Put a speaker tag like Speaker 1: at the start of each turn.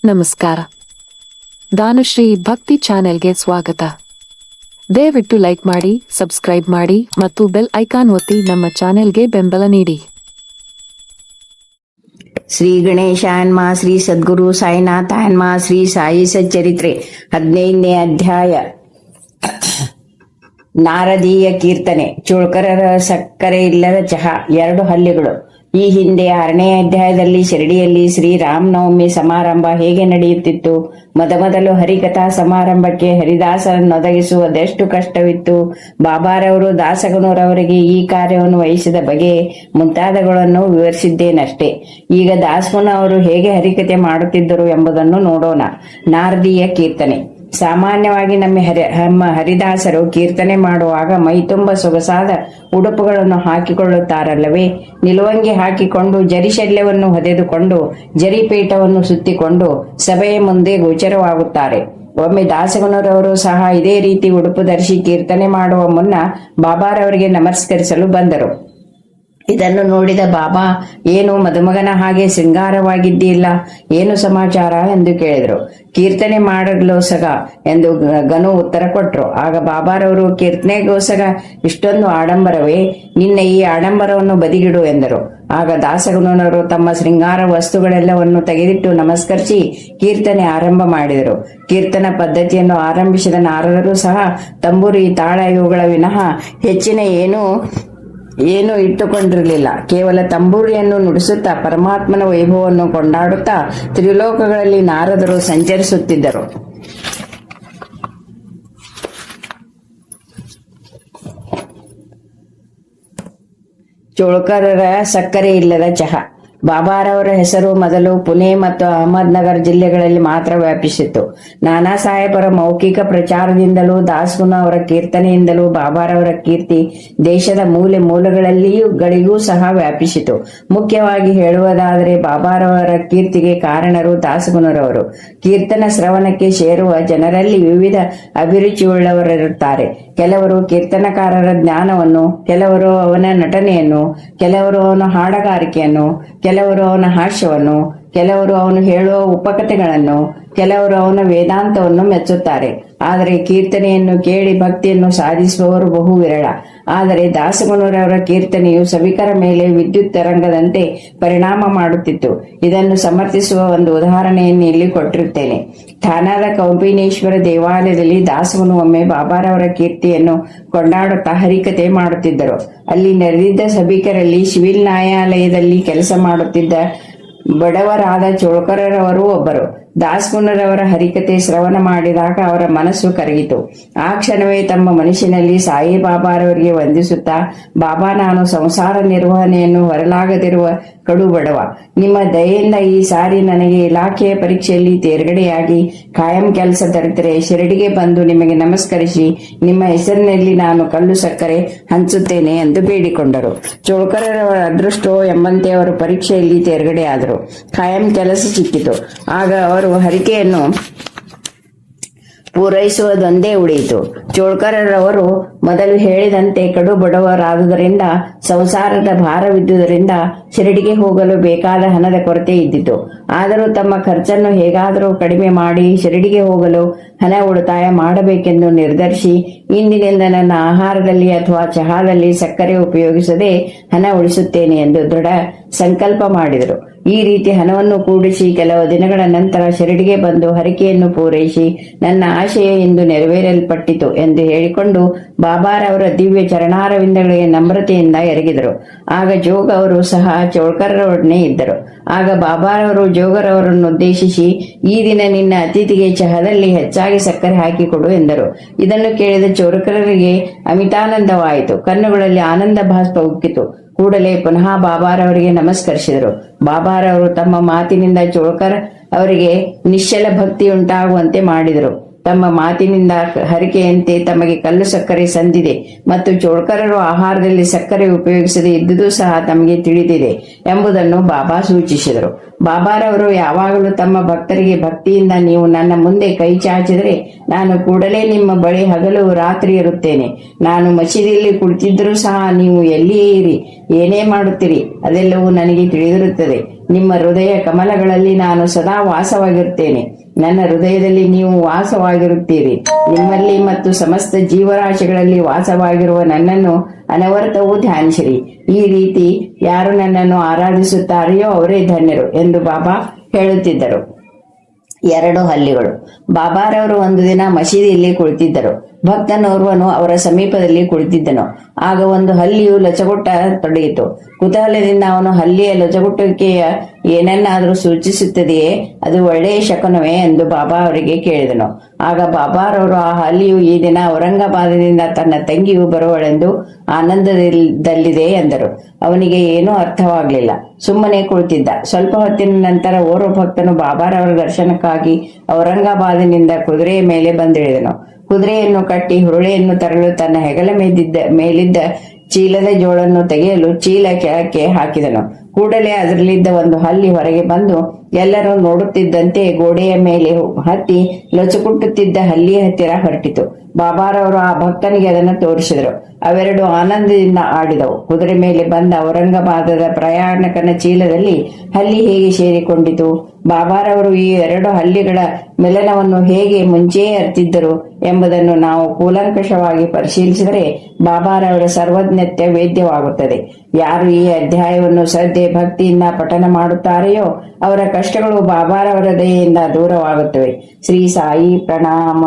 Speaker 1: ನಮಸ್ಕಾರ. ದಾನಶ್ರೀ ಭಕ್ತಿ ಚಾನೆಲ್ಗೆ ಸ್ವಾಗತ. ದಯವಿಟ್ಟು ಲೈಕ್ ಮಾಡಿ, ಸಬ್ಸ್ಕ್ರೈಬ್ ಮಾಡಿ ಮತ್ತು ಬೆಲ್ ಐಕಾನ್ ಒತ್ತಿ ನಮ್ಮ ಚಾನೆಲ್ಗೆ ಬೆಂಬಲ ನೀಡಿ.
Speaker 2: ಶ್ರೀ ಗಣೇಶಾನ್ಮ ಶ್ರೀ ಸದ್ಗುರು ಸಾಯಿನಾಥಾನ್ಮ ಶ್ರೀ ಸಾಯಿ ಸಚ್ಚರಿತ್ರೆ 15ನೇ ಅಧ್ಯಾಯ. ನಾರದೀಯ ಕೀರ್ತನೆ. ಚೋಳ್ಕರರ ಸಕ್ಕರೆ ಇಲ್ಲದ ಚಹಾ, 2 ಹಲ್ಲಿಗಳು. ಈ ಹಿಂದೆ 6ನೇ ಅಧ್ಯಾಯದಲ್ಲಿ ಶಿರಡಿಯಲ್ಲಿ ಶ್ರೀರಾಮನವಮಿ ಸಮಾರಂಭ ಹೇಗೆ ನಡೆಯುತ್ತಿತ್ತು, ಮೊದಲು ಹರಿಕಥಾ ಸಮಾರಂಭಕ್ಕೆ ಹರಿದಾಸರನ್ನೊದಗಿಸುವುದೆಷ್ಟು ಕಷ್ಟವಿತ್ತು, ಬಾಬಾರವರು ದಾಸಗನೂರವರಿಗೆ ಈ ಕಾರ್ಯವನ್ನು ವಹಿಸಿದ ಬಗೆ ಮುಂತಾದವುಗಳನ್ನು ವಿವರಿಸಿದ್ದೇನಷ್ಟೇ. ಈಗ ದಾಸಗನ ಅವರು ಹೇಗೆ ಹರಿಕಥೆ ಮಾಡುತ್ತಿದ್ದರು ಎಂಬುದನ್ನು ನೋಡೋಣ. ನಾರದೀಯ ಕೀರ್ತನೆ. ಸಾಮಾನ್ಯವಾಗಿ ನಮ್ಮ ಹರಿದಾಸರು ಕೀರ್ತನೆ ಮಾಡುವಾಗ ಮೈತುಂಬ ಸೊಗಸಾದ ಉಡುಪುಗಳನ್ನು ಹಾಕಿಕೊಳ್ಳುತ್ತಾರಲ್ಲವೇ. ನಿಲುವಂಗಿ ಹಾಕಿಕೊಂಡು ಜರಿಶಲ್ಯವನ್ನು ಹೊದೆದುಕೊಂಡು ಜರಿಪೀಠವನ್ನು ಸುತ್ತಿಕೊಂಡು ಸಭೆಯ ಮುಂದೆ ಗೋಚರವಾಗುತ್ತಾರೆ. ಒಮ್ಮೆ ದಾಸಗನೂರವರು ಸಹ ಇದೇ ರೀತಿ ಉಡುಪು ಧರಿಸಿ ಕೀರ್ತನೆ ಮಾಡುವ ಮುನ್ನ ಬಾಬಾರವರಿಗೆ ನಮಸ್ಕರಿಸಲು ಬಂದರು. ಇದನ್ನು ನೋಡಿದ ಬಾಬಾ, ಏನು ಮದುಮಗನ ಹಾಗೆ ಶೃಂಗಾರವಾಗಿದ್ದಿಲ್ಲ, ಏನು ಸಮಾಚಾರ ಎಂದು ಕೇಳಿದರು. ಕೀರ್ತನೆ ಮಾಡಲೋಸಗ ಎಂದು ಗನು ಉತ್ತರ ಕೊಟ್ರು. ಆಗ ಬಾಬಾರವರು, ಕೀರ್ತನೆಗೋಸಗ ಇಷ್ಟೊಂದು ಆಡಂಬರವೇ, ನಿನ್ನ ಈ ಆಡಂಬರವನ್ನು ಬದಿಗಿಡು ಎಂದರು. ಆಗ ದಾಸಗನೂರವರು ತಮ್ಮ ಶೃಂಗಾರ ವಸ್ತುಗಳೆಲ್ಲವನ್ನು ತೆಗೆದಿಟ್ಟು ನಮಸ್ಕರಿಸಿ ಕೀರ್ತನೆ ಆರಂಭ ಮಾಡಿದರು. ಕೀರ್ತನ ಪದ್ಧತಿಯನ್ನು ಆರಂಭಿಸಿದ ನಾರದರು ಸಹ ತಂಬೂರಿ, ತಾಳ ಇವುಗಳ ವಿನಃ ಹೆಚ್ಚಿನ ಏನು ಇಟ್ಟುಕೊಂಡಿರಲಿಲ್ಲ. ಕೇವಲ ತಂಬೂರಿಯನ್ನು ನುಡಿಸುತ್ತಾ ಪರಮಾತ್ಮನ ವೈಭವವನ್ನು ಕೊಂಡಾಡುತ್ತಾ ತ್ರಿಲೋಕಗಳಲ್ಲಿ ನಾರದರು ಸಂಚರಿಸುತ್ತಿದ್ದರು. ಚೋಳ್ಕರರ ಸಕ್ಕರೆ ಇಲ್ಲದ ಚಹಾ. ಬಾಬಾರವರ ಹೆಸರು ಮೊದಲು ಪುಣೆ ಮತ್ತು ಅಹಮದ್ನಗರ್ ಜಿಲ್ಲೆಗಳಲ್ಲಿ ಮಾತ್ರ ವ್ಯಾಪಿಸಿತ್ತು. ನಾನಾ ಸಾಹೇಬರ ಮೌಖಿಕ ಪ್ರಚಾರದಿಂದಲೂ ದಾಸಗುನ ಅವರ ಕೀರ್ತನೆಯಿಂದಲೂ ಬಾಬಾರವರ ಕೀರ್ತಿ ದೇಶದ ಮೂಲೆ ಮೂಲೆಗಳಲ್ಲಿಯೂ ಸಹ ವ್ಯಾಪಿಸಿತು. ಮುಖ್ಯವಾಗಿ ಹೇಳುವುದಾದರೆ ಬಾಬಾರವರ ಕೀರ್ತಿಗೆ ಕಾರಣರು ದಾಸಗುನರವರು. ಕೀರ್ತನ ಶ್ರವಣಕ್ಕೆ ಸೇರುವ ಜನರಲ್ಲಿ ವಿವಿಧ ಅಭಿರುಚಿಯುಳ್ಳವರಿರುತ್ತಾರೆ. ಕೆಲವರು ಕೀರ್ತನಕಾರರ ಜ್ಞಾನವನ್ನು, ಕೆಲವರು ಅವನ ನಟನೆಯನ್ನು, ಕೆಲವರು ಅವನ ಹಾಡಗಾರಿಕೆಯನ್ನು, ಕೆಲವರು ಅವನ ಹಾಸ್ಯವನ್ನು, ಕೆಲವರು ಅವನು ಹೇಳುವ ಉಪಕಥೆಗಳನ್ನು, ಕೆಲವರು ಅವನ ವೇದಾಂತವನ್ನು ಮೆಚ್ಚುತ್ತಾರೆ. ಆದರೆ ಕೀರ್ತನೆಯನ್ನು ಕೇಳಿ ಭಕ್ತಿಯನ್ನು ಸಾಧಿಸುವವರು ಬಹು ವಿರಳ. ಆದರೆ ದಾಸಗನೂರವರ ಕೀರ್ತನೆಯು ಸಭಿಕರ ಮೇಲೆ ವಿದ್ಯುತ್ ತರಂಗದಂತೆ ಪರಿಣಾಮ ಮಾಡುತ್ತಿತ್ತು. ಇದನ್ನು ಸಮರ್ಥಿಸುವ ಒಂದು ಉದಾಹರಣೆಯನ್ನು ಇಲ್ಲಿ ಕೊಟ್ಟಿರುತ್ತೇನೆ. ಥಾನಾದ ಕೌಪಿನೇಶ್ವರ ದೇವಾಲಯದಲ್ಲಿ ದಾಸಗನು ಒಮ್ಮೆ ಬಾಬಾರವರ ಕೀರ್ತಿಯನ್ನು ಕೊಂಡಾಡುತ್ತಾ ಹರಿಕಥೆ ಮಾಡುತ್ತಿದ್ದರು. ಅಲ್ಲಿ ನೆರೆದಿದ್ದ ಸಭಿಕರಲ್ಲಿ ಸಿವಿಲ್ ನ್ಯಾಯಾಲಯದಲ್ಲಿ ಕೆಲಸ ಮಾಡುತ್ತಿದ್ದ ಬಡವರಾದ ಚೋಳ್ಕರರವರು ಒಬ್ಬರು. ದಾಸಗುನರವರ ಹರಿಕಥೆ ಶ್ರವಣ ಮಾಡಿದಾಗ ಅವರ ಮನಸ್ಸು ಕರಗಿತು. ಆ ಕ್ಷಣವೇ ತಮ್ಮ ಮನಸ್ಸಿನಲ್ಲಿ ಸಾಯಿ ಬಾಬಾರವರಿಗೆ ವಂದಿಸುತ್ತಾ, ಬಾಬಾ, ನಾನು ಸಂಸಾರ ನಿರ್ವಹಣೆಯನ್ನು ಹೊರಲಾಗದಿರುವ ಕಡು ಬಡವ. ನಿಮ್ಮ ದಯೆಯಿಂದ ಈ ಸಾರಿ ನನಗೆ ಇಲಾಖೆಯ ಪರೀಕ್ಷೆಯಲ್ಲಿ ತೇರ್ಗಡೆಯಾಗಿ ಕಾಯಂ ಕೆಲಸ ದೊರೆತರೆ ಶಿರಡಿಗೆ ಬಂದು ನಿಮಗೆ ನಮಸ್ಕರಿಸಿ ನಿಮ್ಮ ಹೆಸರಿನಲ್ಲಿ ನಾನು ಕಲ್ಲು ಸಕ್ಕರೆ ಹಂಚುತ್ತೇನೆ ಎಂದು ಬೇಡಿಕೊಂಡರು. ಚೋಳ್ಕರರವರ ಅದೃಷ್ಟೋ ಎಂಬಂತೆ ಅವರು ಪರೀಕ್ಷೆಯಲ್ಲಿ ತೇರ್ಗಡೆಯಾದರು. ಕಾಯಂ ಕೆಲಸ ಸಿಕ್ಕಿತು. ಆಗ ಅವರು ಹರಿಕೆಯನ್ನು ಪೂರೈಸುವುದೊಂದೇ ಉಳಿಯಿತು. ಚೋಳ್ಕರರವರು ಮೊದಲು ಹೇಳಿದಂತೆ ಕಡು ಬಡವರಾದುದರಿಂದ, ಸಂಸಾರದ ಭಾರವಿದ್ದುದರಿಂದ ಶಿರಡಿಗೆ ಹೋಗಲು ಬೇಕಾದ ಹಣದ ಕೊರತೆ ಇದ್ದಿತು. ಆದರೂ ತಮ್ಮ ಖರ್ಚನ್ನು ಹೇಗಾದರೂ ಕಡಿಮೆ ಮಾಡಿ ಶಿರಡಿಗೆ ಹೋಗಲು ಹಣ ಉಳಿತಾಯ ಮಾಡಬೇಕೆಂದು ನಿರ್ಧರಿಸಿ, ಇಂದಿನಿಂದ ನನ್ನ ಆಹಾರದಲ್ಲಿ ಅಥವಾ ಚಹಾದಲ್ಲಿ ಸಕ್ಕರೆ ಉಪಯೋಗಿಸದೆ ಹಣ ಉಳಿಸುತ್ತೇನೆ ಎಂದು ದೃಢ ಸಂಕಲ್ಪ ಮಾಡಿದರು. ಈ ರೀತಿ ಹಣವನ್ನು ಕೂಡಿಸಿ ಕೆಲವು ದಿನಗಳ ನಂತರ ಶಿರಡಿಗೆ ಬಂದು ಹರಿಕೆಯನ್ನು ಪೂರೈಸಿ, ನನ್ನ ಆಶಯ ಇಂದು ನೆರವೇರಲ್ಪಟ್ಟಿತು ಎಂದು ಹೇಳಿಕೊಂಡು ಬಾಬಾರವರ ದಿವ್ಯ ಚರಣಾರವಿಂದಗಳಿಗೆ ನಮ್ರತೆಯಿಂದ ಎರಗಿದರು. ಆಗ ಜೋಗ ಅವರು ಸಹ ಚೋಳ್ಕರರೊಡನೆ ಇದ್ದರು. ಆಗ ಬಾಬಾರವರು ಜೋಗರವರನ್ನು ಉದ್ದೇಶಿಸಿ, ಈ ದಿನ ನಿನ್ನ ಅತಿಥಿಗೆ ಚಹದಲ್ಲಿ ಹೆಚ್ಚಾಗಿ ಸಕ್ಕರೆ ಹಾಕಿಕೊಡು ಎಂದರು. ಇದನ್ನು ಕೇಳಿದ ಚೋಳ್ಕರರಿಗೆ ಅಮಿತಾನಂದವಾಯಿತು. ಕಣ್ಣುಗಳಲ್ಲಿ ಆನಂದ ಬಾಷ್ಪ ಉಕ್ಕಿತು. ಕೂಡಲೇ ಪುನಃ ಬಾಬಾರವರಿಗೆ ನಮಸ್ಕರಿಸಿದರು. ಬಾಬಾರವರು ತಮ್ಮ ಮಾತಿನಿಂದ ಚೋಳ್ಕರ್ ಅವರಿಗೆ ನಿಶ್ಚಲ ಭಕ್ತಿಯುಂಟಾಗುವಂತೆ ಮಾಡಿದರು. ತಮ್ಮ ಮಾತಿನಿಂದ ಹರಿಕೆಯಂತೆ ತಮಗೆ ಕಲ್ಲು ಸಕ್ಕರೆ ಸಂದಿದೆ ಮತ್ತು ಚೋಳ್ಕರರು ಆಹಾರದಲ್ಲಿ ಸಕ್ಕರೆ ಉಪಯೋಗಿಸದೆ ಇದ್ದುದು ಸಹ ತಮಗೆ ತಿಳಿದಿದೆ ಎಂಬುದನ್ನು ಬಾಬಾ ಸೂಚಿಸಿದರು. ಬಾಬಾರವರು ಯಾವಾಗಲೂ ತಮ್ಮ ಭಕ್ತರಿಗೆ ಭಕ್ತಿಯಿಂದ, ನೀವು ನನ್ನ ಮುಂದೆ ಕೈ ಚಾಚಿದರೆ ನಾನು ಕೂಡಲೇ ನಿಮ್ಮ ಬಳಿ ಹಗಲು ರಾತ್ರಿ ಇರುತ್ತೇನೆ. ನಾನು ಮಸೀದಿಯಲ್ಲಿ ಕುಳಿತಿದ್ದರೂ ಸಹ ನೀವು ಎಲ್ಲಿಯೇ ಇರಿ, ಏನೇ ಮಾಡುತ್ತೀರಿ ಅದೆಲ್ಲವೂ ನನಗೆ ತಿಳಿದಿರುತ್ತದೆ. ನಿಮ್ಮ ಹೃದಯ ಕಮಲಗಳಲ್ಲಿ ನಾನು ಸದಾ ವಾಸವಾಗಿರುತ್ತೇನೆ. ನನ್ನ ಹೃದಯದಲ್ಲಿ ನೀವು ವಾಸವಾಗಿರುತ್ತೀರಿ. ನಿಮ್ಮಲ್ಲಿ ಮತ್ತು ಸಮಸ್ತ ಜೀವರಾಶಿಗಳಲ್ಲಿ ವಾಸವಾಗಿರುವ ನನ್ನನ್ನು ಅನವರತವೂ ಧ್ಯಾನಿಸಿರಿ. ಈ ರೀತಿ ಯಾರು ನನ್ನನ್ನು ಆರಾಧಿಸುತ್ತಾರೆಯೋ ಅವರೇ ಧನ್ಯರು ಎಂದು ಬಾಬಾ ಹೇಳುತ್ತಿದ್ದರು. 2 ಹಲ್ಲಿಗಳು. ಬಾಬಾರವರು ಒಂದು ದಿನ ಮಸೀದಿಯಲ್ಲಿ ಕುಳಿತಿದ್ದರು. ಭಕ್ತನೋರ್ವನು ಅವರ ಸಮೀಪದಲ್ಲಿ ಕುಳಿತಿದ್ದನು. ಆಗ ಒಂದು ಹಲ್ಲಿಯು ಲೊಚಗುಟ್ಟ ತೊಡಗಿತು. ಕುತೂಹಲದಿಂದ ಅವನು ಹಲ್ಲಿಯ ಲೊಚಗುಟ್ಟುವಿಕೆಯ ಏನನ್ನಾದರೂ ಸೂಚಿಸುತ್ತದೆಯೇ, ಅದು ಒಳ್ಳೆಯ ಶಕುನವೇ ಎಂದು ಬಾಬಾ ಅವರಿಗೆ ಕೇಳಿದನು. ಆಗ ಬಾಬಾರವರು ಆ ಹಲ್ಲಿಯು ಈ ದಿನ ಔರಂಗಾಬಾದದಿಂದ ತನ್ನ ತಂಗಿಯು ಬರುವಳೆಂದು ಆನಂದದಲ್ಲಿದೆ ಎಂದರು. ಅವನಿಗೆ ಏನೂ ಅರ್ಥವಾಗಲಿಲ್ಲ. ಸುಮ್ಮನೆ ಕುಳಿತಿದ್ದ. ಸ್ವಲ್ಪ ಹೊತ್ತಿನ ನಂತರ ಓರ್ವ ಭಕ್ತನು ಬಾಬಾರವರ ದರ್ಶನಕ್ಕಾಗಿ ಔರಂಗಾಬಾದಿನಿಂದ ಕುದುರೆಯ ಮೇಲೆ ಬಂದಿಳಿದನು. ಕುದುರೆಯನ್ನು ಕಟ್ಟಿ ಹುರುಳೆಯನ್ನು ತರಲು ತನ್ನ ಹೆಗಲ ಮೇಲಿದ್ದ ಚೀಲದ ಜೋಳನ್ನು ತೆಗೆಯಲು ಚೀಲ ಕೆಳಕ್ಕೆ ಹಾಕಿದನು. ಕೂಡಲೇ ಅದರಲ್ಲಿದ್ದ ಒಂದು ಹಲ್ಲಿ ಹೊರಗೆ ಬಂದು ಎಲ್ಲರೂ ನೋಡುತ್ತಿದ್ದಂತೆ ಗೋಡೆಯ ಮೇಲೆ ಹತ್ತಿ ಲೊಚಗುಟ್ಟುತ್ತಿದ್ದ ಹಲ್ಲಿಯ ಹತ್ತಿರ ಹೊರಟಿತು. ಬಾಬಾರವರು ಆ ಭಕ್ತನಿಗೆ ಅದನ್ನು ತೋರಿಸಿದರು. ಅವೆರಡು ಆನಂದದಿಂದ ಆಡಿದವು. ಕುದುರೆ ಮೇಲೆ ಬಂದ ಔರಂಗಾಬಾದದ ಪ್ರಯಾಣಿಕನ ಚೀಲದಲ್ಲಿ ಹಲ್ಲಿ ಹೇಗೆ ಸೇರಿಕೊಂಡಿತು? ಬಾಬಾರವರು ಈ 2 ಹಲ್ಲಿಗಳ ಮಿಲನವನ್ನು ಹೇಗೆ ಮುಂಚೆಯೇ ಅರ್ತಿದ್ದರು ಎಂಬುದನ್ನು ನಾವು ಕೂಲಂಕಷವಾಗಿ ಪರಿಶೀಲಿಸಿದರೆ ಬಾಬಾರವರ ಸರ್ವಜ್ಞತೆ ವೇದ್ಯವಾಗುತ್ತದೆ. ಯಾರು ಈ ಅಧ್ಯಾಯವನ್ನು ಶ್ರದ್ಧೆ ಭಕ್ತಿಯಿಂದ ಪಠನ ಮಾಡುತ್ತಾರೆಯೋ ಅವರ ಕಷ್ಟಗಳು ಬಾಬಾರವರ ದಯೆಯಿಂದ ದೂರವಾಗುತ್ತವೆ. ಶ್ರೀ ಸಾಯಿ ಪ್ರಣಾಮ.